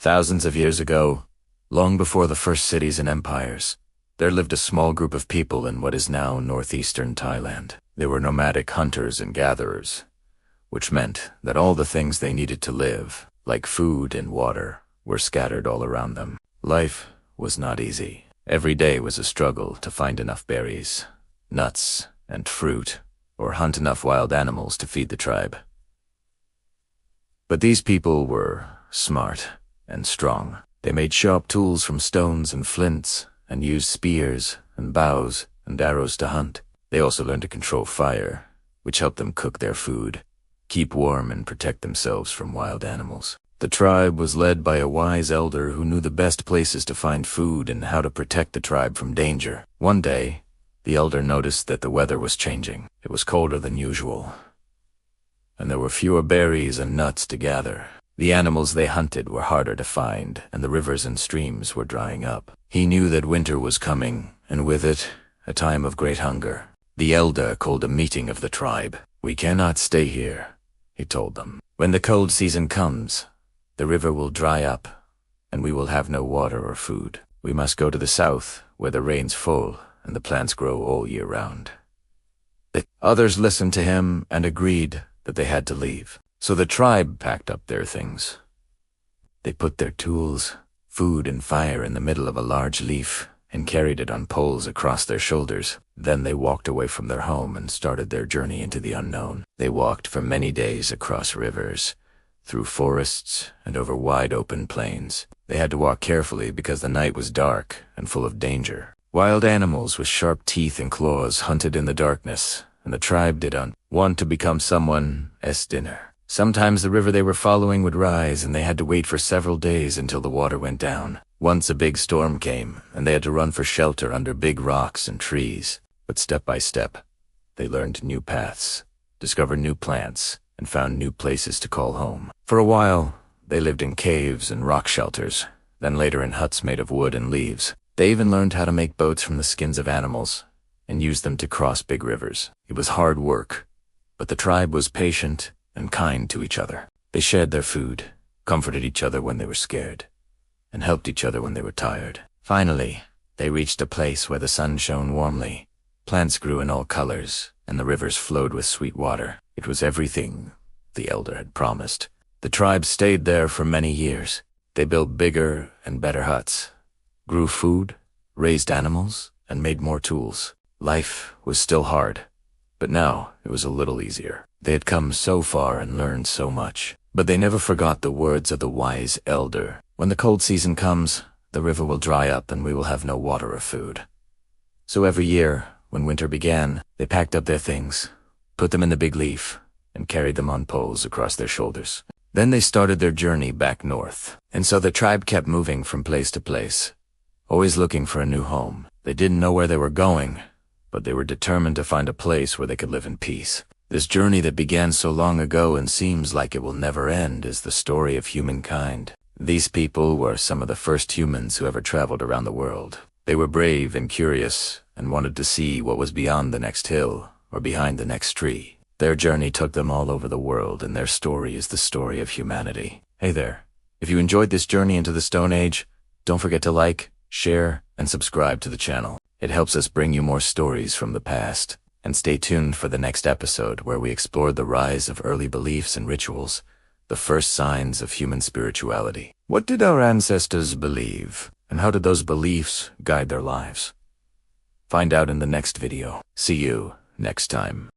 Thousands of years ago, long before the first cities and empires, there lived a small group of people in what is now northeastern Thailand. They were nomadic hunters and gatherers, which meant that all the things they needed to live, like food and water, were scattered all around them. Life was not easy. Every day was a struggle to find enough berries, nuts, and fruit, or hunt enough wild animals to feed the tribe. But these people were smart and strong. They made sharp tools from stones and flints, and used spears and bows and arrows to hunt. They also learned to control fire, which helped them cook their food, keep warm, and protect themselves from wild animals. The tribe was led by a wise elder who knew the best places to find food and how to protect the tribe from danger. One day, the elder noticed that the weather was changing. It was colder than usual, and there were fewer berries and nuts to gather. The animals they hunted were harder to find, and the rivers and streams were drying up. He knew that winter was coming, and with it, a time of great hunger. The elder called a meeting of the tribe. "We cannot stay here," he told them. "When the cold season comes, the river will dry up, and we will have no water or food. We must go to the south, where the rains fall and the plants grow all year round." The others listened to him and agreed that they had to leave. So the tribe packed up their things. They put their tools, food, and fire in the middle of a large leaf and carried it on poles across their shoulders. Then they walked away from their home and started their journey into the unknown. They walked for many days across rivers, through forests, and over wide open plains. They had to walk carefully because the night was dark and full of danger. Wild animals with sharp teeth and claws hunted in the darkness, and the tribe did not want to become someone's dinner. Sometimes the river they were following would rise, and they had to wait for several days until the water went down. Once a big storm came, and they had to run for shelter under big rocks and trees. But step by step, they learned new paths, discovered new plants, and found new places to call home. For a while, they lived in caves and rock shelters, then later in huts made of wood and leaves. They even learned how to make boats from the skins of animals and use them to cross big rivers. It was hard work, but the tribe was patient and kind to each other. They shared their food, comforted each other when they were scared, and helped each other when they were tired. Finally, they reached a place where the sun shone warmly, plants grew in all colors, and the rivers flowed with sweet water. It was everything the elder had promised. The tribe stayed there for many years. They built bigger and better huts, grew food, raised animals, and made more tools. Life was still hard, but now it was a little easier. They had come so far and learned so much, but they never forgot the words of the wise elder. "When the cold season comes, the river will dry up and we will have no water or food." So every year, when winter began, they packed up their things, put them in the big leaf, and carried them on poles across their shoulders. Then they started their journey back north. And so the tribe kept moving from place to place, always looking for a new home. They didn't know where they were going, but they were determined to find a place where they could live in peace. This journey that began so long ago and seems like it will never end is the story of humankind. These people were some of the first humans who ever traveled around the world. They were brave and curious and wanted to see what was beyond the next hill or behind the next tree. Their journey took them all over the world, and their story is the story of humanity. Hey there, if you enjoyed this journey into the Stone Age, don't forget to like, share, and subscribe to the channel. It helps us bring you more stories from the past. And stay tuned for the next episode where we explore the rise of early beliefs and rituals, the first signs of human spirituality. What did our ancestors believe, and how did those beliefs guide their lives? Find out in the next video. See you next time.